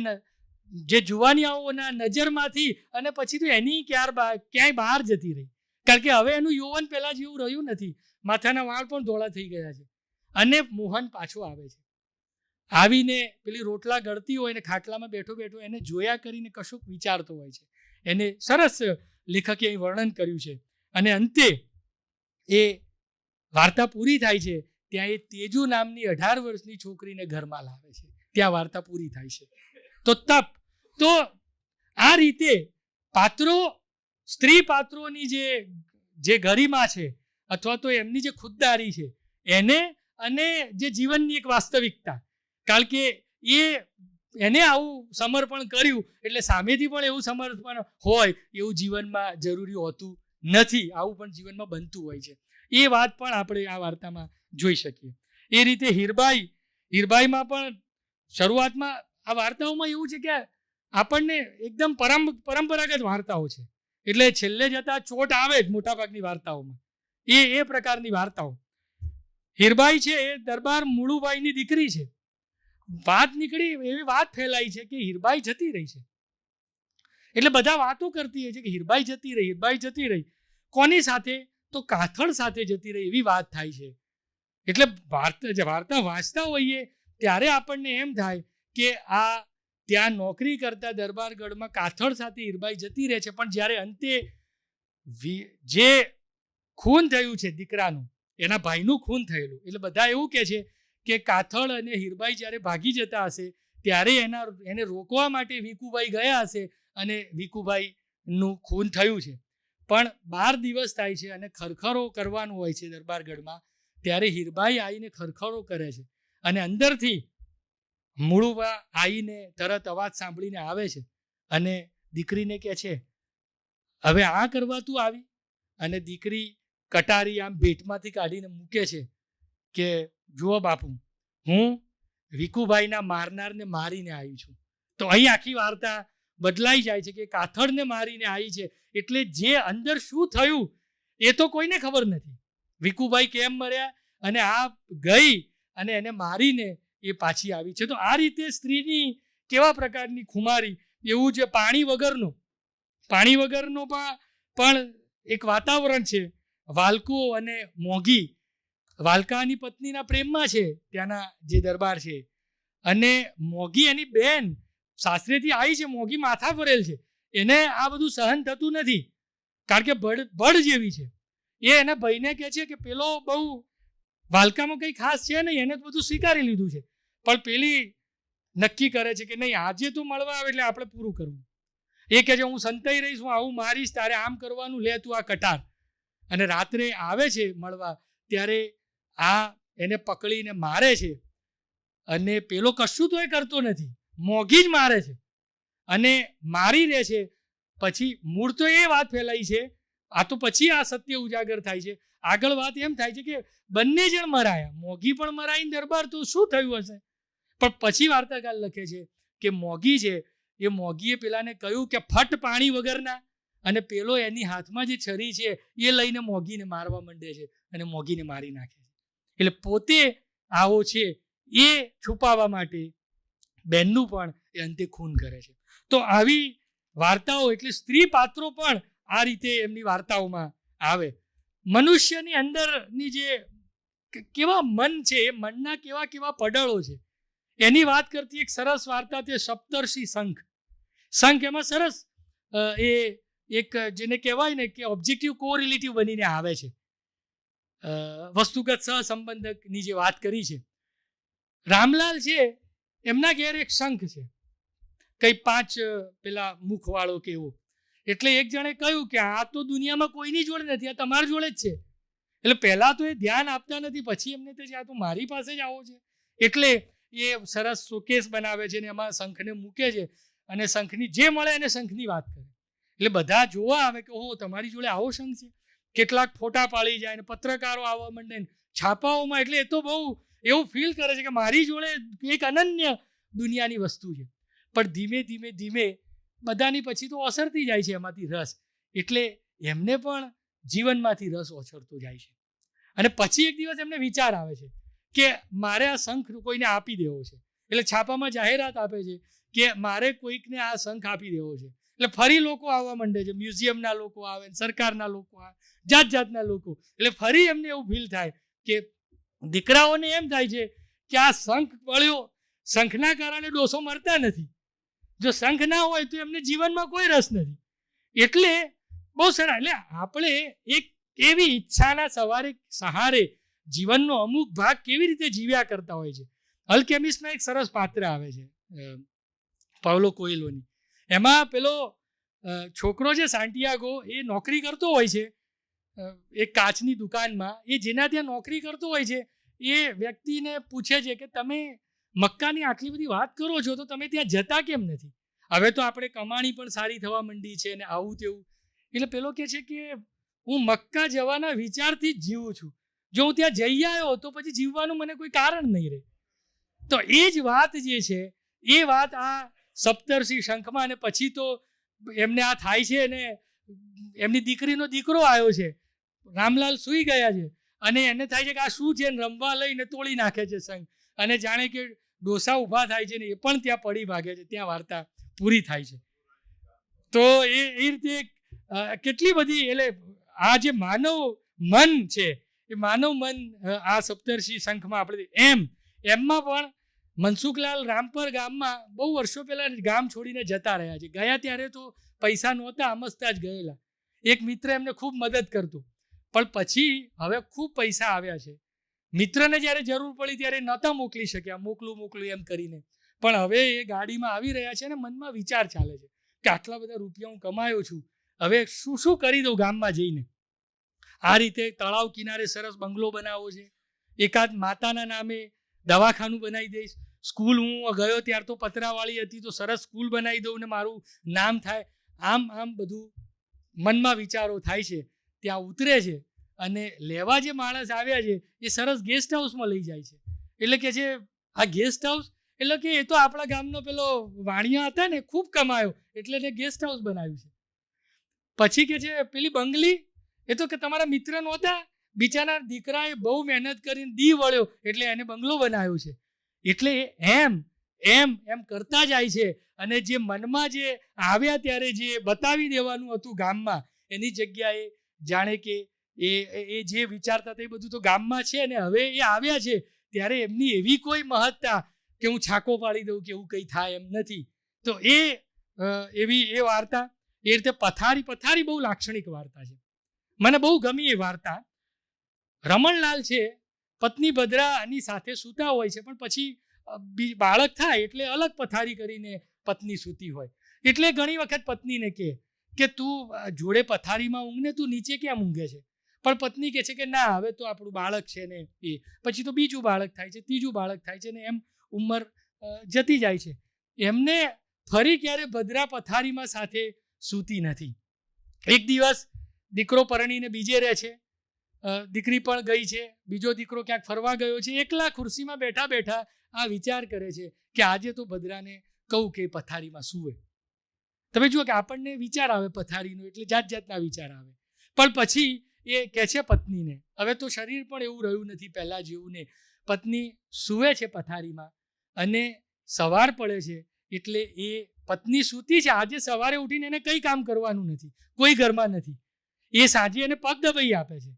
જે જુવાનિયાઓના નજરમાંથી અને પછી તો એની ક્યાંય બહાર જતી રહી. કારણ કે હવે એનું યૌવન પહેલા જેવું રહ્યું નથી. માથાના વાળ પણ ધોળા થઈ ગયા છે. અને મોહન પાછો આવે છે. આવીને પેલી રોટલા ગળતી હોય ને ખાટલામાં બેઠો બેઠો એને જોયા કરીને કશુંક વિચારતો હોય છે. એને સરસ લેખકે અહીં વર્ણન કર્યું છે. અને અંતે એ વાર્તા પૂરી થાય છે ત્યાં એ તેજુ નામની 18 વર્ષની છોકરીને ઘરમાં લાવે છે. ત્યાં વાર્તા પૂરી થાય છે. તો તપ, તો આ રીતે પાત્રો, સ્ત્રી પાત્રોની જે ગરિમા છે અથવા તો એમની જે ખુદદારી છે એને, અને જે જીવનની એક વાસ્તવિકતા, કારણ કે એને આવું સમર્પણ કર્યું એટલે સામેથી પણ એવું સમર્પણ હોય એવું જીવનમાં જરૂરી હોતું નથી. આવું પણ જીવનમાં બનતું હોય છે. એ વાત પણ આપણે આ વાર્તામાં જોઈ શકીએ. એ રીતે હીરબાઈમાં પણ શરૂઆતમાં આ વાર્તાઓમાં એવું છે કે આપણને એકદમ પરંપરાગત વાર્તાઓ છે, એટલે છેલ્લે જતા ચોટ આવે જ મોટાભાગની વાર્તાઓમાં. એ પ્રકારની વાર્તાઓ. હીરબાઈ છે એ દરબાર મુળુબાઈની દીકરી છે. વાત નીકળી, એવી વાત ફેલાઈ છે કે હીરબાઈ જતી રહી છે. એટલે બધા વાતો કરતી હોય છે કે હીરબાઈ જતી રહી. કોની સાથે? તો કાથળ સાથે જતી રહી, એવી વાત થાય છે. એટલે વાર્તા વાંચતા હોઈએ ત્યારે આપણને એમ થાય કે આ ત્યાં નોકરી કરતા દરબારગઢમાં કાથળ સાથે હીરબાઈ જતી રહે છે. પણ જ્યારે અંતે જે ખૂન થયું છે દીકરાનું, એના ભાઈનું ખૂન થયેલું, એટલે બધા એવું કહે છે કે કાથળ અને હીરબાઈ જ્યારે ભાગી જતા હશે ત્યારે એને રોકવા માટે વિકુબાઈ ગયા હશે અને વિકુબાઈનું ખૂન થયું છે. પણ 12 દિવસ થાય છે અને ખરખરો કરવાનું હોય છે દરબારગઢમાં. ત્યારે હીરબાઈ આવીને ખરખરો કરે છે અને અંદરથી મુળુબા આવીને તરત અવાજ સાંભળીને આવે છે અને દીકરીને કહે છે હવે આ કરવા તું આવી? અને દીકરી કટારી આમ ભેટમાંથી કાઢીને મૂકે છે કે જુઓ બાપુ, હું વિકુભાઈના મારનારને મારીને આવી છું. તો અહીં આખી વાર્તા બદલાઈ જાય છે કે કાથડને મારીને આવી છે, એટલે જે અંદર શું થયું એ તો કોઈને ખબર નથી. વિકુભાઈ કેમ મર્યા અને આ ગઈ અને એને મારીને એ પાછી આવી છે. તો આ રીતે સ્ત્રીની કેવા પ્રકારની ખુમારી, એવું છે પાણી વગરનો પણ એક વાતાવરણ છે. વાલકો અને મોગી, વાલકાની પત્નીના પ્રેમમાં છે ત્યાંના જે દરબાર છે, અને મોગી એની બેન સાસરેથી આવી છે, મોગી માથા ફરેલ છે, એને આ બધું સહન થતું નથી કારણ કે બળ જેવી છે. એ એના ભાઈને કહે છે કે પેલો બહુ વાલકામાં કંઈ ખાસ છે નહીં, એને બધું સ્વીકારી લીધું છે. પણ પેલી નક્કી કરે છે કે નહીં, આજે તું મળવા આવે એટલે આપણે પૂરું કરવું. એ કહે છે હું સંતાઈ રહીશ, હું આવું મારીશ, તારે આમ કરવાનું, લે તું આ કટાર. અને રાત્રે આવે છે મળવા, ત્યારે આ એને પકડીને મારે છે, અને પેલો કશું તો એ કરતો નથી, મોગી જ મારે છે અને મારી રહે છે. પછી મૂળ તો એ વાત ફેલાઈ છે, આ તો પછી આ સત્ય ઉજાગર થાય છે. આગળ વાત એમ થાય છે કે બંને જણ મરાયા, મોગી પણ મરાઈને દરબાર, તો શું થયું હશે? પણ પછી વાર્તાકાર લખે છે કે મોગી છે, એ મોગીએ પેલાને કહ્યું કે ફટ પાણી વગરના, અને પેલો એની હાથમાં જે છરી છે એ લઈને મોગીને મારવા માંડે છે અને મોગીને મારી નાખે છે. એટલે પોતે આવો છે એ છુપાવવા માટે બહેનનું પણ એ અંતે ખૂન કરે છે. તો આવી વાર્તાઓ, એટલે સ્ત્રી પાત્રો પણ આ રીતે એમની વાર્તાઓમાં આવે. મનુષ્યની અંદરની જે કેવા મન છે, એ મનના કેવા કેવા પડળો છે, એની વાત કરતી એક સરસ વાર્તા તે સપ્તર્ષિ શંખ. એમાં સરસ એ એક જેને કહેવાય ને કે ઓબ્જેક્ટિવ કોરિલેટિવ બનીને આવે છે. વસ્તુગત સહસંબંધકની જે વાત કરી છે. રામલાલ છે, એમના ઘેર એક શંખ છે, કઈ 5 પેલા મુખવાળો કે એવો. એટલે એક જણે કહ્યું કે આ તો દુનિયામાં કોઈની જોડે નથી, આ તમારી જોડે જ છે. એટલે પહેલા તો એ ધ્યાન આપતા નથી, પછી એમને તો આ તો મારી પાસે જ આવો છે. એટલે એ સરસ શોકેસ બનાવે છે ને એમાં શંખને મૂકે છે, અને શંખની જે મળે એને શંખની વાત કરે. એટલે બધા જોવા આવે કે ઓહો, તમારી જોડે આવો શંખ છે. કેટલાક ફોટા પાડી જાય ને પત્રકારો આવવા માંડે ને છાપાઓમાં. એટલે એ તો બહુ એવું ફીલ કરે છે કે મારી જોડે એક અનન્ય દુનિયાની વસ્તુ છે. પણ ધીમે ધીમે બધાની પછી તો ઓસરતી જાય છે એમાંથી રસ. એટલે એમને પણ જીવનમાંથી રસ ઓસરતો જાય છે. અને પછી એક દિવસ એમને વિચાર આવે છે કે મારે આ શંખ કોઈને આપી દેવો છે. એટલે છાપામાં જાહેરાત આપે છે કે મારે કોઈકને આ શંખ આપી દેવો છે. એટલે ફરી લોકો આવવા માંડે છે, મ્યુઝિયમના લોકો આવે, સરકારના લોકો આવે, જાતના લોકો. એટલે ફરી એમને એવું ફીલ થાય કે દીકરાઓને એમ થાય છે કે આ શંખ મળ્યો, શંખના કારણે ડોસો મરતા નથી. જો શંખ ના હોય તો એમને જીવનમાં કોઈ રસ નથી. એટલે બહુ સારા. એટલે આપણે એક એવી ઈચ્છાના સહારે જીવનનો અમુક ભાગ કેવી રીતે જીવ્યા કરતા હોય છે. અલ્કેમિસ્ટમાં એક સરસ પાત્ર આવે છે પાઉલો કોએલ્હોની. એમાં પેલો છોકરો છે સાન્ટિયાગો, એ નોકરી કરતો હોય છે એક કાચની દુકાનમાં. એ જેના ત્યાં નોકરી કરતો હોય છે એ વ્યક્તિને પૂછે છે કે તમે મક્કાની આટલી બધી વાત કરો છો તો તમે ત્યાં જતા કેમ નથી? હવે તો આપણે કમાણી પણ સારી થવા માંડી છે ને આવું તેવું. એટલે પેલો કહે છે કે હું મક્કા જવાના વિચારથી જ જીવું છું. જો હું ત્યાં જઈ આવ્યો તો પછી જીવવાનું મને કોઈ કારણ નહીં રહે. તો એ જ વાત જે છે એ વાત આ સપ્તર્ષિ શંખમાં. અને પછી તો એમને આ થાય છે અને એમની દીકરીનો દીકરો આવ્યો છે. રામલાલ સૂઈ ગયા છે અને એને થાય છે કે આ શું છે, રમવા લઈને તોડી નાખે છે શંખ. અને જાણે કે ડોસા ઊભા થાય છે ને એ પણ ત્યાં પડી ભાગે છે. ત્યાં વાર્તા પૂરી થાય છે. તો એ રીતે કેટલી બધી, એટલે આ જે માનવ મન છે એ માનવ મન આ સપ્તર્ષિ શંખમાં આપણે એમમાં પણ મનસુખલાલ રામપર ગામમાં બહુ વર્ષો પહેલા ગામ છોડીને જતા રહ્યા છે. ગયા ત્યારે તો પૈસા નહોતા, અમસ્તા જ ગયેલા. એક મિત્ર એમને ખૂબ મદદ કરતો, પણ પછી હવે ખૂબ પૈસા આવ્યા છે. મિત્રને જ્યારે જરૂર પડી ત્યારે નહોતા મોકલી શક્યા, મોકલું એમ કરીને. પણ હવે એ ગાડીમાં આવી રહ્યા છે અને મનમાં વિચાર ચાલે છે કે આટલા બધા રૂપિયા હું કમાયો છું, હવે શું કરી દઉં ગામમાં જઈને. આ રીતે તળાવ કિનારે સરસ બંગલો બનાવવો છે, એકાદ માતાના નામે દવાખાનું બનાવી દઈશ, સ્કૂલ હું ગયો ત્યાર તો પતરાવાળી હતી તો સરસ સ્કૂલ બનાવી દઉં ને મારું નામ થાય. આમ બધું મનમાં વિચારો થાય છે. ત્યાં ઉતરે છે અને લેવા જે માણસ આવ્યા છે એ સરસ ગેસ્ટ હાઉસમાં લઈ જાય છે. એટલે કે છે આ ગેસ્ટ હાઉસ, એટલે કે એ તો આપણા ગામનો પેલો વાણિયા હતા ને, ખૂબ કમાયો એટલે એને ગેસ્ટ હાઉસ બનાવ્યું છે. પછી કે છે પેલી બંગલી, એ તો કે તમારા મિત્ર નહોતા, બિચારા દીકરાએ બહુ મહેનત કરીને દી વળ્યો એટલે એને બંગલો બનાવ્યો છે. એટલે એમ એમ એમ કરતા જાય છે. અને જે મનમાં જે આવ્યા ત્યારે જે બતાવી દેવાનું હતું ગામમાં, એની જગ્યાએ જાણે કે એ જે વિચારતા હતા એ બધું તો ગામમાં છે, અને હવે એ આવ્યા છે ત્યારે એમની એવી કોઈ મહત્તા કે હું છાકો પાડી દઉં કે એવું કંઈ થાય એમ નથી. તો એવી એ વાર્તા, એ રીતે પથારી બહુ લાક્ષણિક વાર્તા છે. મને બહુ ગમી એ વાર્તા. રમણલાલ છે, પત્ની ભદ્રાની સાથે સૂતા હોય છે, પણ પછી બાળક થાય એટલે અલગ પથારી કરીને પત્ની સૂતી હોય. એટલે ઘણી વખત પત્નીને કે તું જોડે પથારીમાં ઊંઘને, તું નીચે કેમ ઊંઘે છે? પણ પત્ની કહે છે કે ના, હવે તો આપણું બાળક છે ને, એ પછી તો બીજું બાળક થાય છે, ત્રીજું બાળક થાય છે ને, એમ ઉંમર જતી જાય છે. એમને ફરી ક્યારે ભદ્રા પથારીમાં સાથે સૂતી નથી. એક દિવસ દીકરો પરણીને બીજે રહે છે, દીકરી પણ ગઈ છે, બીજો દીકરો ક્યાંક ફરવા ગયો છે. એકલા ખુરશીમાં બેઠા બેઠા આ વિચાર કરે છે કે આજે તો ભદ્રાને કહું કે પથારીમાં સૂવે. તમે જુઓ કે આપણને વિચાર આવે પથારીનો એટલે જાત જાતના વિચાર આવે, પણ પછી એ કહે છે પત્નીને, હવે તો શરીર પણ એવું રહ્યું નથી પહેલાં જેવું ને. પત્ની સૂવે છે પથારીમાં અને સવાર પડે છે એટલે એ પત્ની સૂતી છે. આજે સવારે ઉઠીને એને કંઈ કામ કરવાનું નથી, કોઈ ઘરમાં નથી. એ સાંજે એને પગ દબાઈ આપે છે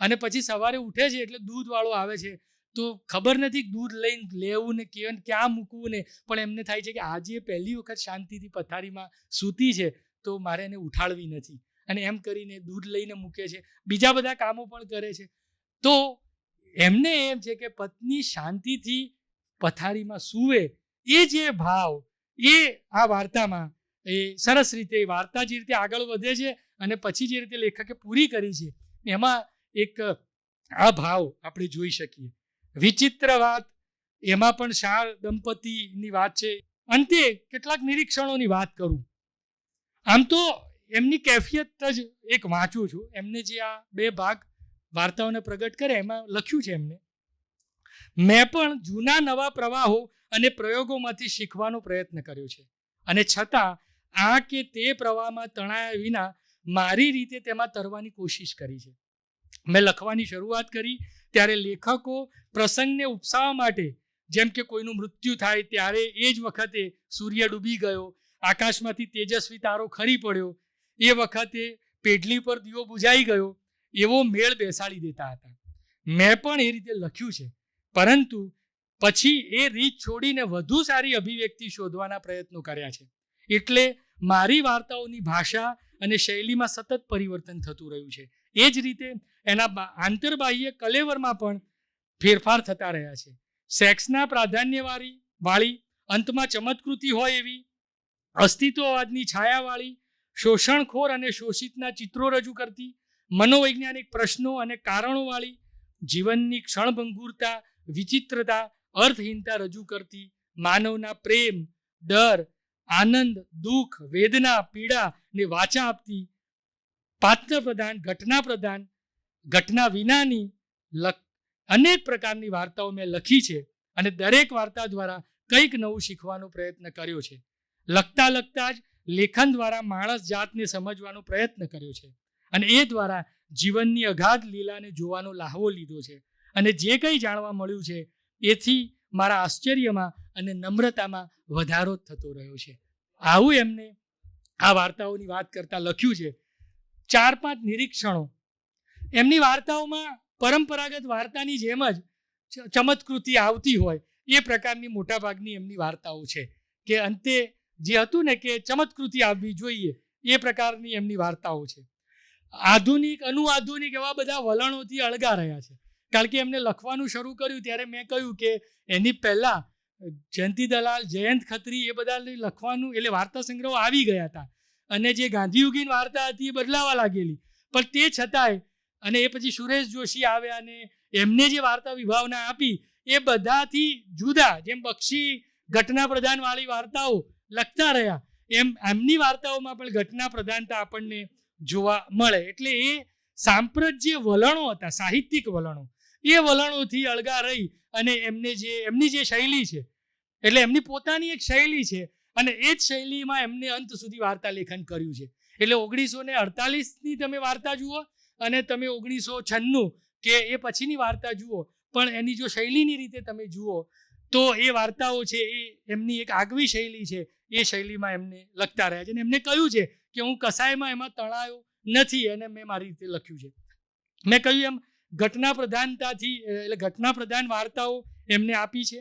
અને પછી સવારે ઉઠે છે એટલે દૂધવાળો આવે છે, તો ખબર નથી દૂધ લઈને લેવું ને ક્યાં મૂકવું ને, પણ એમને થાય છે કે આજે પહેલી વખત શાંતિથી પથારીમાં સૂતી છે તો મારે એને ઉઠાડવી નથી, અને એમ કરીને દૂધ લઈને મૂકે છે, બીજા બધા કામો પણ કરે છે. તો એમને એમ છે કે પત્ની શાંતિથી પથારીમાં સૂવે, એ જે ભાવ એ આ વાર્તામાં એ સરસ રીતે વાર્તા જે રીતે આગળ વધે છે અને પછી જે રીતે લેખકે પૂરી કરી છે એમાં એક આ ભાવ આપણે જોઈ શકીએ. વિચિત્ર વાત, એમાં પણ શાળ દંપતીની વાત છે. અંતે કેટલાક નિરીક્ષણોની વાત કરું. આમ તો એમની કેફિયત જ એક વાંચું છું, એમને જે આ 2 ભાગ વાર્તાઓને પ્રગટ કરે એમાં લખ્યું છે એમને, મેં પણ જૂના નવા પ્રવાહો અને પ્રયોગોમાંથી શીખવાનો પ્રયત્ન કર્યો છે, અને છતાં આ કે તે પ્રવાહમાં તણાયા વિના મારી રીતે તેમાં તરવાની કોશિશ કરી છે. મેં લખવાની શરૂઆત કરી ત્યારે લેખકો પ્રસંગને ઉપસાવવા માટે, જેમ કે કોઈનું મૃત્યુ થાય ત્યારે એ જ વખતે સૂર્ય ડૂબી ગયો, આકાશમાંથી તેજસ્વી તારો ખરી પડ્યો, એ વખતે પેઢલી પર દીવો બુઝાઈ ગયો, એવો મેળ બેસાડી દેતા હતા. મેં પણ એ રીતે લખ્યું છે, પરંતુ પછી એ રીત છોડીને વધુ સારી અભિવ્યક્તિ શોધવાના પ્રયત્નો કર્યા છે. એટલે મારી વાર્તાઓની ભાષા અને શૈલીમાં સતત પરિવર્તન થતું રહ્યું છે. એ જ રીતે એના આંતરબાહ્ય કલેવરમાં પણ ફેરફાર થતા રહ્યા છે. સેક્સના પ્રાધાન્યવાળી, અંતમાં ચમત્કૃતિ હોય એવી, અસ્તિત્વવાદની છાયાવાળી, શોષણખોર અને શોષિતના ચિત્રો રજૂ કરતી, મનોવૈજ્ઞાનિક પ્રશ્નો અને કારણોવાળી, જીવનની ક્ષણભંગુરતા, વિચિત્રતા, અર્થહીનતા રજૂ કરતી, માનવના પ્રેમ, ડર, આનંદ, દુઃખ, વેદના, પીડા ને વાચા આપતી, પાત્ર પ્રધાન, ઘટના પ્રધાન, ઘટના વિનાની અનેક પ્રકારની વાર્તાઓ મેં લખી છે, અને દરેક વાર્તા દ્વારા કંઈક નવું શીખવાનો પ્રયત્ન કર્યો છે. લખતા લખતા જ લેખન દ્વારા માણસ જાતને સમજવાનો પ્રયત્ન કર્યો છે, અને એ દ્વારા જીવનની અગાધ લીલાને જોવાનો લાહવો લીધો છે. અને જે કંઈ જાણવા મળ્યું છે એથી મારા આશ્ચર્યમાં અને નમ્રતામાં વધારો થતો રહ્યો છે. આવું એમને આ વાર્તાઓની વાત કરતા લખ્યું છે. 4-5 નિરીક્ષણો. એમની વાર્તાઓમાં પરંપરાગત વાર્તાની જેમ જ ચમત્કૃતિ આવતી હોય એ પ્રકારની મોટાભાગની એમની વાર્તાઓ છે, કે અંતે જે હતું ને કે ચમત્કૃતિ આવવી જોઈએ એ પ્રકારની એમની વાર્તાઓ છે. આધુનિક, અનુઆધુનિક એવા બધા વલણોથી અળગા રહ્યા છે. કારણ કે એમને લખવાનું શરૂ કર્યું ત્યારે મેં કહ્યું કે એની પહેલાં જયંતિ દલાલ, જયંત ખત્રી એ બધા લખવાનું એટલે વાર્તા સંગ્રહો આવી ગયા હતા, અને જે ગાંધીયુગીન વાર્તા હતી એ બદલાવા લાગેલી. પણ તે છતાંય, અને એ પછી સુરેશ જોશી આવ્યા અને એમને જે વાર્તા વિભાવના આપી એ બધાથી જુદા, જેમ બક્ષી ઘટના પ્રધાનવાળી વાર્તાઓ લખતા રહ્યા એમ એમની વાર્તાઓમાં પણ ઘટના પ્રધાનતા આપણને જોવા મળે. એટલે એ સાંપ્રત જે વલણો હતા, સાહિત્યિક વલણો, એ વલણોથી અળગા રહી અને એમની જે શૈલી છે, એટલે એમની પોતાની એક શૈલી છે અને એ જ શૈલીમાં એમને અંત સુધી વાર્તા લેખન કર્યું છે. એટલે 1948ની તમે વાર્તા જુઓ અને તમે 1996 કે એ પછીની વાર્તા જુઓ, પણ એની જો શૈલીની રીતે તમે જુઓ તો એ વાર્તાઓ છે એ એમની એક આગવી શૈલી છે, એ શૈલીમાં એમને લખતા રહ્યા છે. અને એમને કહ્યું છે કે હું કસાયમાં એમાં તણાયો નથી અને મેં મારી રીતે લખ્યું છે. મેં કહ્યું એમ ઘટના પ્રધાનતાથી, એટલે ઘટના પ્રધાન વાર્તાઓ એમને આપી છે.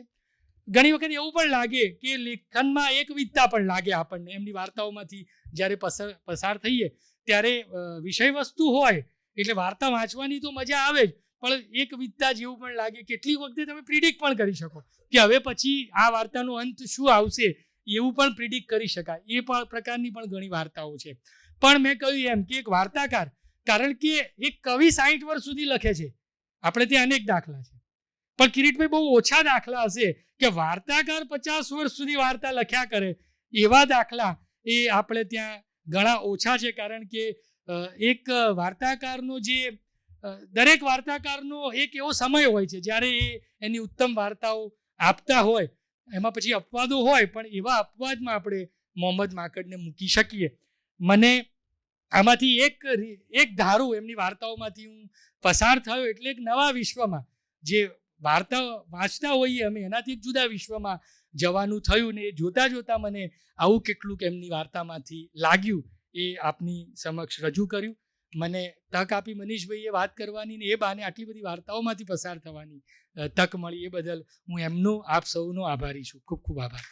ઘણી વખત એવું પણ લાગે કે લેખનમાં એકવિધતા પણ લાગે આપણને એમની વાર્તાઓમાંથી જ્યારે પસાર થઈએ ત્યારે. વિષય વસ્તુ હોય એટલે વાર્તા વાંચવાની તો મજા આવે જ, પણ એકવિધતા જેવું પણ લાગે. કેટલીક વખતે તમે પ્રિડિક્ટ પણ કરી શકો કે હવે પછી આ વાર્તાનો અંત શું આવશે, એવું પણ પ્રિડિક્ટ કરી શકાય. એ પણ પ્રકારની પણ ઘણી વાર્તાઓ છે. પણ મેં કહ્યું એમ કે એક વાર્તાકાર, કારણ કે એક કવિ 60 વર્ષ સુધી લખે છે, આપણે ત્યાં અનેક દાખલા છે, પણ કિરીટભાઈ બહુ ઓછા દાખલા હશે કે વાર્તાકાર 50 વર્ષ સુધી વાર્તા લખ્યા કરે. એવા દાખલા એ આપણે ત્યાં ઘણા ઓછા છે. કારણ કે એક વાર્તાકારનો જે દરેક વાર્તાકારનો એક એવો સમય હોય છે જ્યારે એ એની ઉત્તમ વાર્તાઓ આપતા હોય, એમાં પછી અપવાદો હોય, પણ એવા અપવાદમાં આપણે મોહમ્મદ માંકડને મૂકી શકીએ. મને આમાંથી એક ધારું એમની વાર્તાઓમાંથી હું પસાર થયો એટલે એક નવા વિશ્વમાં, જે વાર્તા વાંચતા હોઈએ અમે એનાથી એક જુદા વિશ્વમાં જવાનું થયું. ને એ જોતાં જોતાં મને આવું કેટલુંક એમની વાર્તામાંથી લાગ્યું એ આપની સમક્ષ રજૂ કર્યું. મને તક આપી મનીષભાઈએ વાત કરવાની ને એ બહાને આટલી બધી વાર્તાઓમાંથી પસાર થવાની તક મળી, એ બદલ હું એમનો આપ સૌનો આભારી છું. ખૂબ ખૂબ આભાર.